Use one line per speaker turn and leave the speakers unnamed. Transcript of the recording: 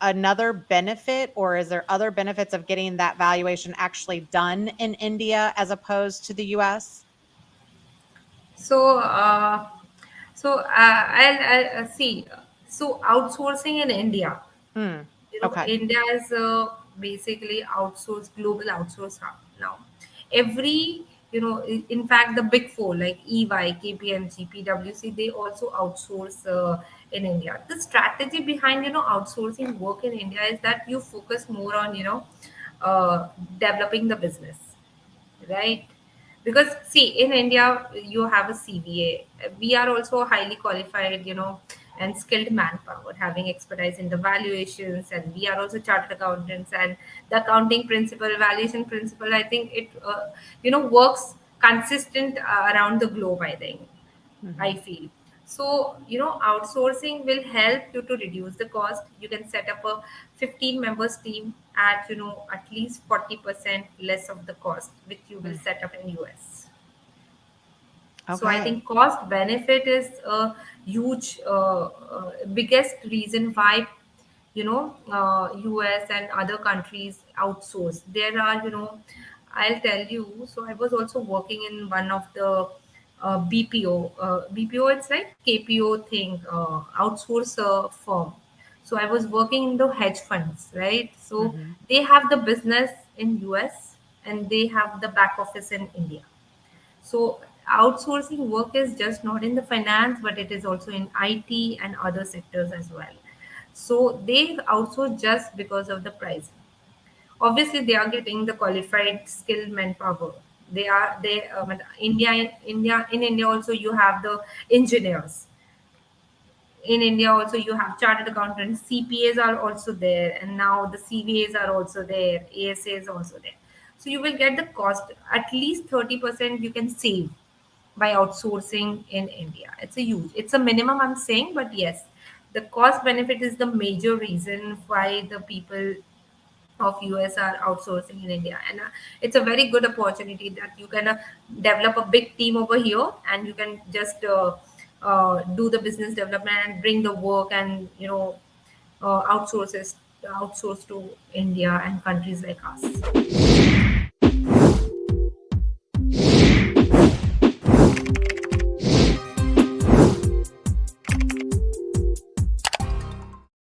another benefit, or is there other benefits of getting that valuation actually done in India as opposed to the US?
So, I'll see. So, outsourcing in India,
Hmm. Okay.
India is basically outsourced, global outsource hub now. Every, in fact, the big four like EY, KPMG, PwC, they also outsource in India. The strategy behind, outsourcing work in India is that you focus more on, uh, developing the business, right? Because see, in India you have a CVA. We are also highly qualified, and skilled manpower having expertise in the valuations, and we are also chartered accountants, and the accounting principle, valuation principle, I think it works consistent around the globe, I think. I
Mhm.
feel. So, outsourcing will help you to reduce the cost. You can set up a 15 members team at, at least 40% less of the cost, which you will
Mm.
set up in US. So I
Okay.
think cost benefit is a huge, biggest reason why, US and other countries outsource. There are, I'll tell you. So I was also working in one of the BPO. BPO, it's like KPO thing, outsource firm. So I was working in the hedge funds, right? So
Mhm.
they have the business in US and they have the back office in India. So outsourcing work is just not in the finance, but it is also in IT and other sectors as well. So they outsource just because of the pricing. Obviously, they are getting the qualified, skilled manpower. In India also you have the engineers. In India also you have chartered accountants, CPAs are also there, and now the CVAs are also there, ASAs also there. So you will get the cost at least 30% you can save by outsourcing in India. It's a minimum I'm saying, but yes, the cost benefit is the major reason why the people of US are outsourcing in India, and it's a very good opportunity that you can develop a big team over here, and you can just do the business development and bring the work and outsource to India and countries like us.